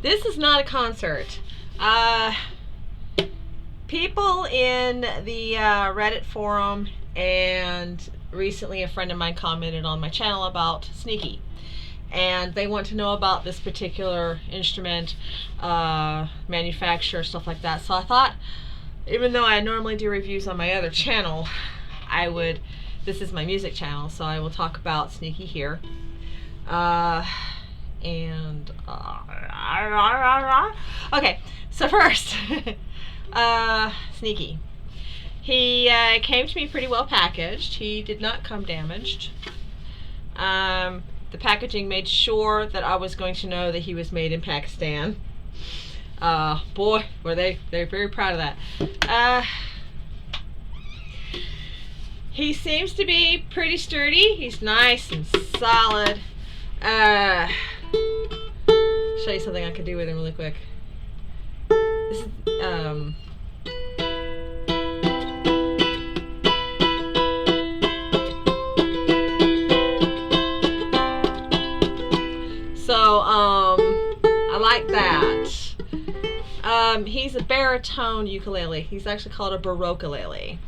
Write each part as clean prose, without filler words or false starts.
This is not a concert. People in the Reddit forum, and recently a friend of mine commented on my channel about Sneaky. And they want to know about this particular instrument, manufacturer, stuff like that. So I thought, even though I normally do reviews on my other channel, this is my music channel, so I will talk about Sneaky here. Okay, so first, Sneaky. He came to me pretty well packaged. He did not come damaged. The packaging made sure that I was going to know that he was made in Pakistan. Boy, were they're very proud of that. He seems to be pretty sturdy. He's nice and solid. Show you something I could do with him really quick. This is I like that. He's a baritone ukulele. He's actually called a Baroqulele.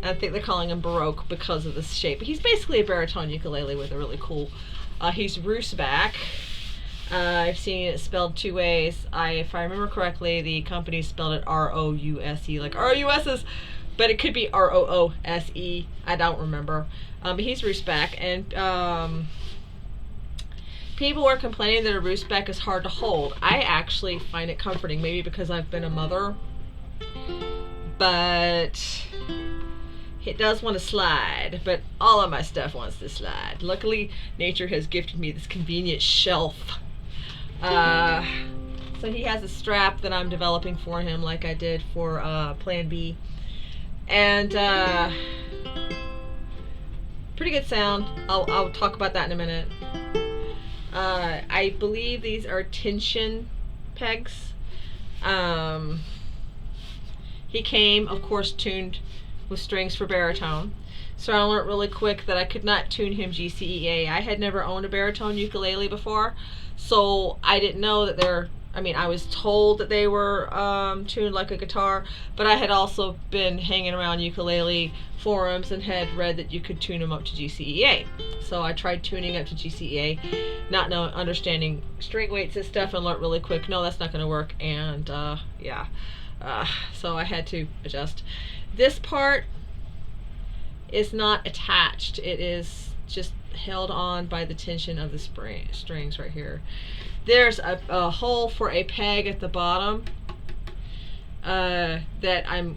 I think they're calling him Baroque because of this shape. But he's basically a baritone ukulele with a really cool. He's Roosback. I've seen it spelled two ways. If I remember correctly, the company spelled it R-O-U-S-E, like R-U-S-S, but it could be R-O-O-S-E. I don't remember. But he's Roosback, and people were complaining that a Roosback is hard to hold. I actually find it comforting, maybe because I've been a mother, but it does want to slide, but all of my stuff wants to slide. Luckily, nature has gifted me this convenient shelf. So he has a strap that I'm developing for him, like I did for Plan B. And pretty good sound. I'll talk about that in a minute. I believe these are tension pegs. He came, of course, tuned with strings for baritone. So I learned really quick that I could not tune him GCEA. I had never owned a baritone ukulele before, so I didn't know that I was told that they were tuned like a guitar, but I had also been hanging around ukulele forums and had read that you could tune them up to GCEA. So I tried tuning up to GCEA, not understanding string weights and stuff, and learned really quick, no, that's not going to work, and so I had to adjust. This part is not attached. It is just held on by the tension of the strings right here. There's a hole for a peg at the bottom that I'm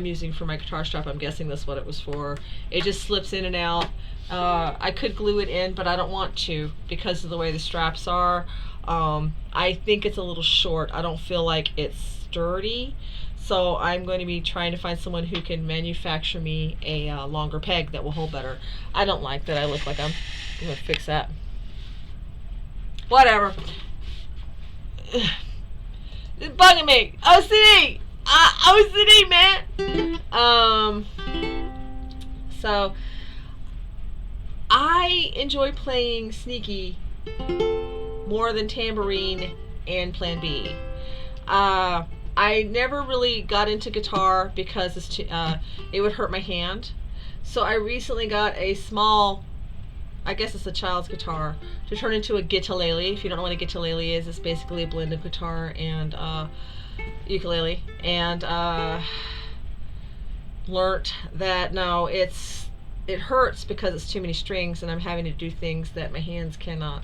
using for my guitar strap. I'm guessing that's what it was for. It just slips in and out. I could glue it in, but I don't want to because of the way the straps are. I think it's a little short. I don't feel like it's sturdy. So I'm going to be trying to find someone who can manufacture me a longer peg that will hold better. I don't like that I look like I'm going to fix that. Whatever. It's bugging me. OCD! OCD, man! So, I enjoy playing Sneaky more than Tambourine and Plan B. I never really got into guitar because it would hurt my hand. So I recently got a small, I guess it's a child's guitar, to turn into a guitalele. If you don't know what a guitalele is, it's basically a blend of guitar and ukulele. And learnt that no, it hurts because it's too many strings and I'm having to do things that my hands cannot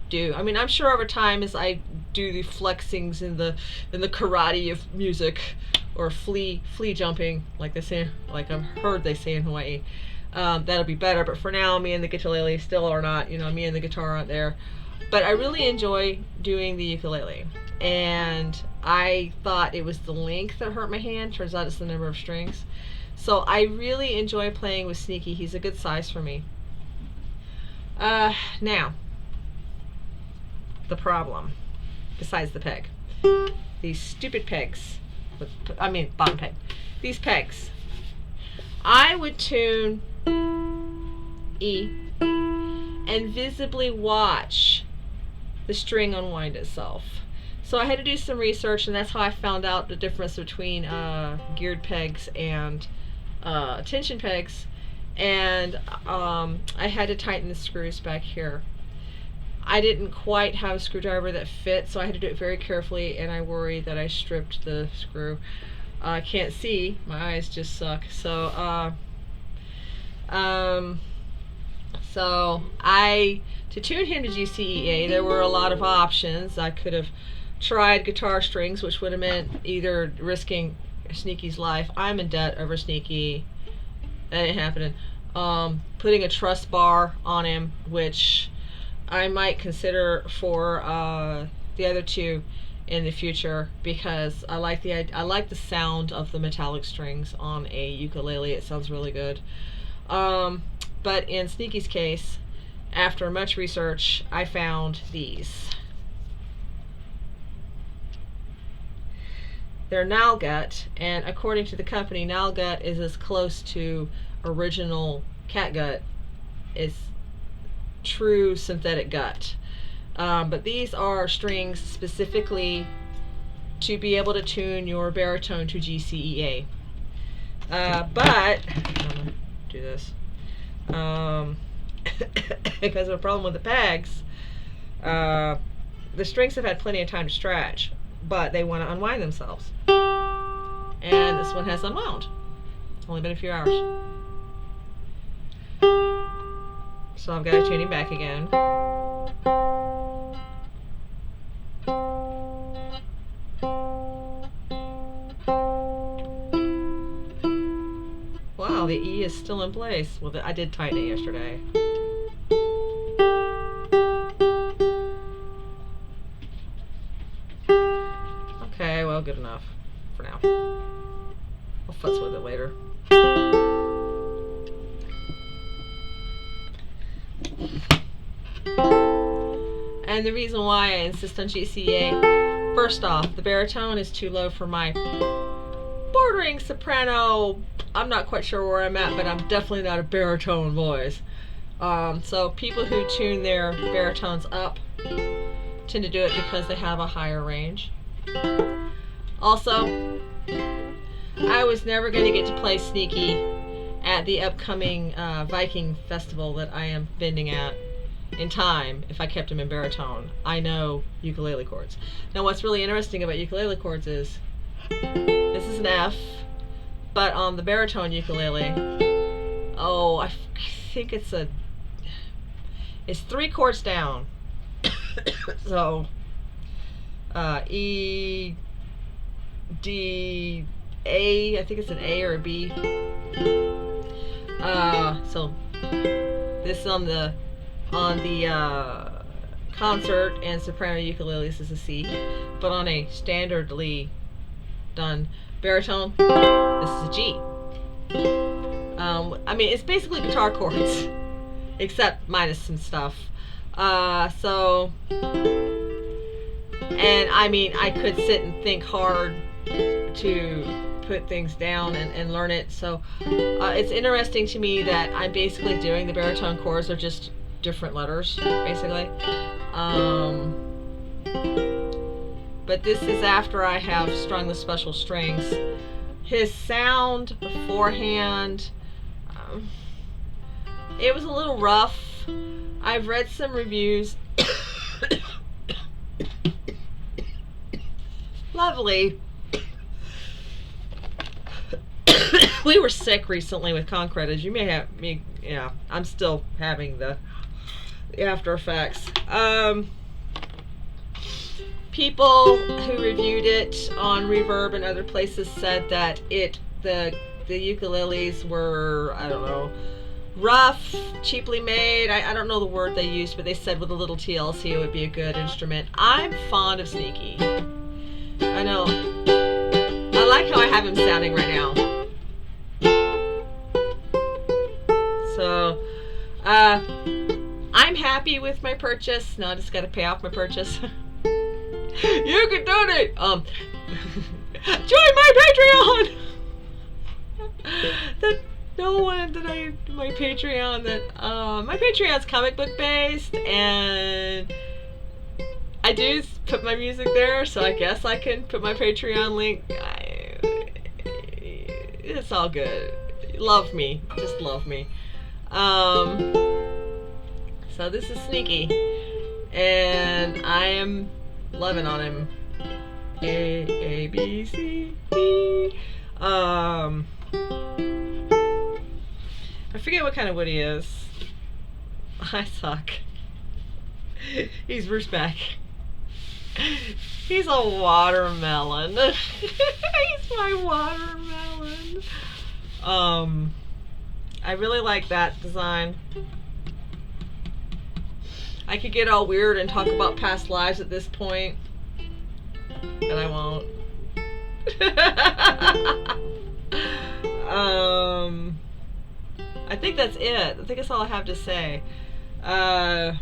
do. I mean, I'm sure over time as I do the flexings in the karate of music, or flea jumping, like they say, like I've heard they say in Hawaii, that'll be better. But for now, me and the ukulele still are not. Me and the guitar aren't there. But I really enjoy doing the ukulele, and I thought it was the length that hurt my hand. Turns out it's the number of strings. So I really enjoy playing with Sneaky. He's a good size for me. Now, the problem, besides the peg, these stupid pegs, bottom peg, these pegs, I would tune E and visibly watch the string unwind itself. So I had to do some research, and that's how I found out the difference between geared pegs and tension pegs. And I had to tighten the screws back here. I didn't quite have a screwdriver that fit, so I had to do it very carefully, and I worry that I stripped the screw. I can't see, my eyes just suck. So to tune him to GCEA, there were a lot of options. I could have tried guitar strings, which would have meant either risking Sneaky's life. I'm in debt over Sneaky. That ain't happening. Putting a truss bar on him, which I might consider for the other two in the future, because I like the sound of the metallic strings on a ukulele. It sounds really good. But in Sneaky's case, after much research, I found these. They're Nalgut, and according to the company, Nalgut is as close to original catgut as true synthetic gut. But these are strings specifically to be able to tune your baritone to GCEA. But I'm gonna do this because of a problem with the pegs. The strings have had plenty of time to stretch, but they want to unwind themselves. And this one has unwound. It's only been a few hours. So I've got to tune him back again. Wow, the E is still in place. Well, I did tighten it yesterday. Okay, well, good enough for now. I'll futz with it later. And the reason why I insist on GCA, first off, the baritone is too low for my bordering soprano. I'm not quite sure where I'm at, but I'm definitely not a baritone voice. So people who tune their baritones up tend to do it because they have a higher range. Also, I was never going to get to play Sneaky at the upcoming Viking festival that I am bending at in time if I kept him in baritone. I know ukulele chords. Now what's really interesting about ukulele chords is this is an F, but on the baritone ukulele, I think it's 3 chords down. So E, D, A, I think it's an A or a B. So this on the concert and soprano ukuleles is a C, but on a standardly done baritone, this is a G. I mean, it's basically guitar chords, except minus some stuff. And I mean, I could sit and think hard to put things down and learn it. So it's interesting to me that I'm basically doing the baritone chords are just different letters, basically. But this is after I have strung the special strings. His sound beforehand, it was a little rough. I've read some reviews. Lovely. We were sick recently with concrete, as you may have me. Yeah, I'm still having the after effects. People who reviewed it on Reverb and other places said that the ukuleles were, I don't know, rough, cheaply made. I don't know the word they used, but they said with a little TLC it would be a good instrument. I'm fond of Sneaky. I know. I like how I have him sounding right now. So, I'm happy with my purchase. Now I just got to pay off my purchase. You can donate. Join my Patreon. My Patreon's comic book based, and I do put my music there, so I guess I can put my Patreon link. It's all good. Love me. Just love me. So this is Sneaky. And I am loving on him. A, B, C, D. I forget what kind of wood he is. I suck. He's Bruceback. He's a watermelon. He's my watermelon. I really like that design. I could get all weird and talk about past lives at this point, but I won't. I think that's it. I think that's all I have to say. I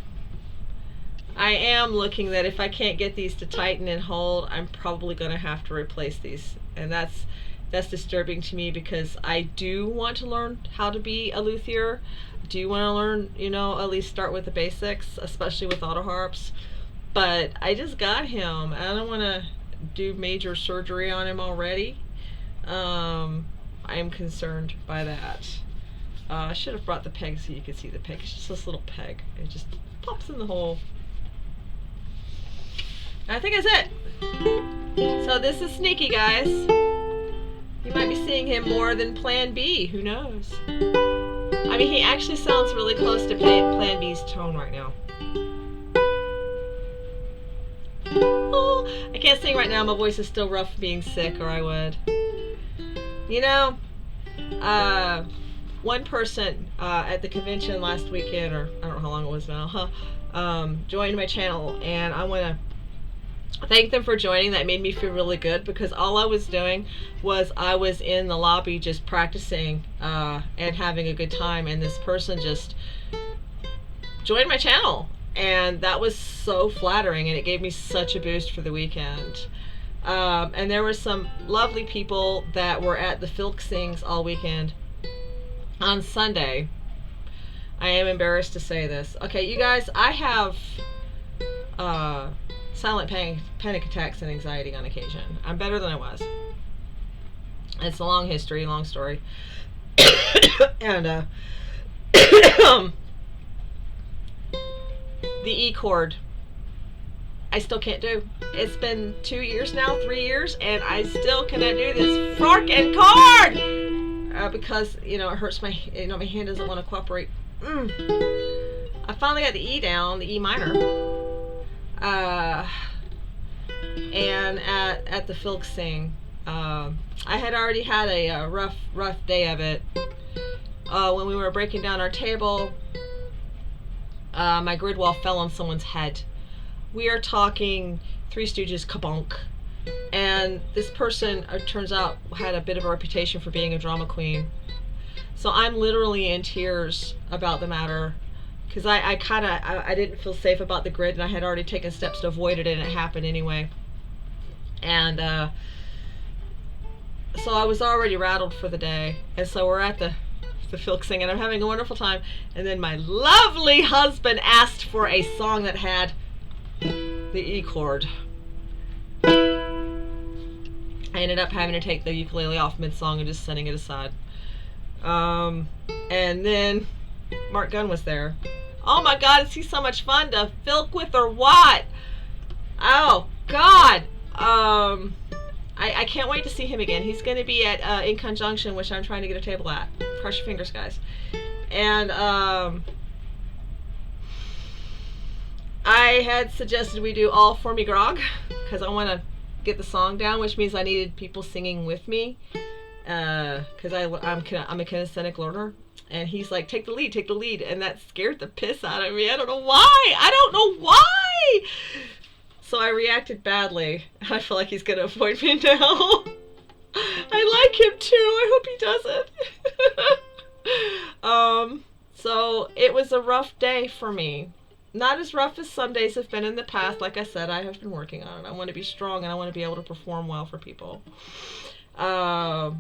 am looking that if I can't get these to tighten and hold, I'm probably going to have to replace these, and that's disturbing to me because I do want to learn how to be a luthier. I do want to learn, at least start with the basics, especially with auto harps. But I just got him. I don't want to do major surgery on him already. I am concerned by that. I should have brought the peg so you could see the peg. It's just this little peg. It just pops in the hole. I think that's it. So this is Sneaky, guys. You might be seeing him more than Plan B. Who knows? I mean, he actually sounds really close to Plan B's tone right now. Oh, I can't sing right now. My voice is still rough being sick, or I would. One person at the convention last weekend, or I don't know how long it was now, joined my channel, and I want to thank them for joining. That made me feel really good because all I was doing was I was in the lobby just practicing and having a good time, and this person just joined my channel, and that was so flattering, and it gave me such a boost for the weekend. And there were some lovely people that were at the Filk Sings all weekend. On Sunday, I am embarrassed to say this. Okay, you guys, I have silent panic attacks and anxiety on occasion. I'm better than I was. It's a long history, long story. And the E chord, I still can't do. It's been 2 years now, 3 years, and I still cannot do this frickin' chord because it hurts my my hand doesn't want to cooperate. I finally got the E down, the E minor. And at the Filk Sing, I had already had a rough day of it. When we were breaking down our table, my grid wall fell on someone's head. We are talking Three Stooges kabonk. And this person, it turns out, had a bit of a reputation for being a drama queen. So I'm literally in tears about the matter because I didn't feel safe about the grid, and I had already taken steps to avoid it, and it happened anyway. And so I was already rattled for the day, and so we're at the Filk Sing, and I'm having a wonderful time. And then my lovely husband asked for a song that had the E chord. I ended up having to take the ukulele off mid-song and just setting it aside. And then Mark Gunn was there. Oh my God, is he so much fun to filk with or what? Oh God. I can't wait to see him again. He's going to be at In Conjunction, which I'm trying to get a table at. Cross your fingers, guys. And I had suggested we do All For Me Grog because I want to get the song down, which means I needed people singing with me because I'm a kinesthetic learner. And he's like, take the lead, and that scared the piss out of me. I don't know why. So I reacted badly. I feel like he's gonna avoid me now. I like him too. I hope he doesn't. So it was a rough day for me. Not as rough as some days have been in the past. Like I said, I have been working on it. I want to be strong, and I want to be able to perform well for people. I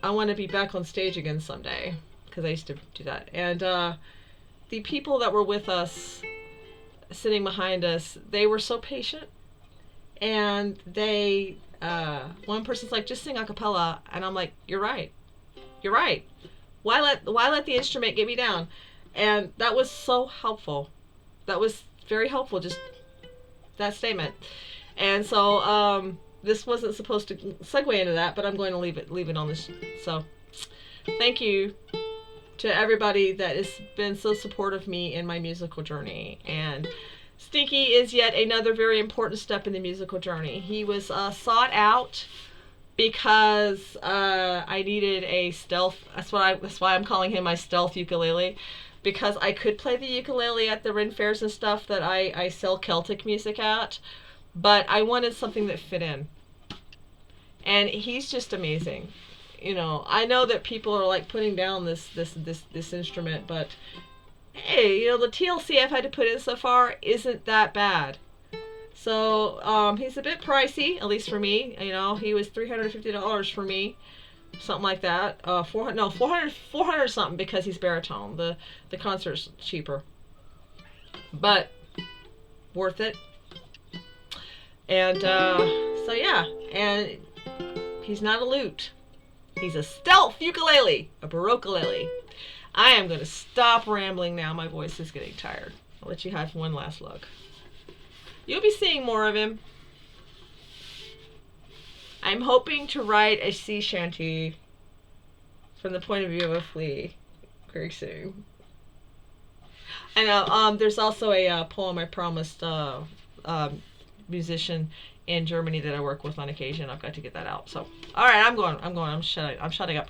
want to be back on stage again someday, because I used to do that. And the people that were with us sitting behind us, they were so patient, and they one person's like, just sing a cappella, and I'm like, you're right. Why let the instrument get me down? And that was so helpful. That was very helpful. Just that statement. And so this wasn't supposed to segue into that, but I'm going to leave it on this. So thank you to everybody that has been so supportive of me in my musical journey. And Stinky is yet another very important step in the musical journey. He was sought out because I needed a stealth. That's why I'm calling him my stealth ukulele, because I could play the ukulele at the Ren fairs and stuff that I sell Celtic music at, but I wanted something that fit in. And he's just amazing. You know, I know that people are like putting down this instrument, but hey, you know, the TLC I've had to put in so far isn't that bad. So he's a bit pricey, at least for me. You know, he was $350 for me, something like that. 400 something, because he's baritone. The concert's cheaper, but worth it. And so yeah, and he's not a lute. He's a stealth ukulele, a Baroqulele. I am going to stop rambling now. My voice is getting tired. I'll let you have one last look. You'll be seeing more of him. I'm hoping to write a sea shanty from the point of view of a flea very soon. And there's also a poem I promised musician in Germany that I work with on occasion. I've got to get that out. So, all right, I'm shutting up.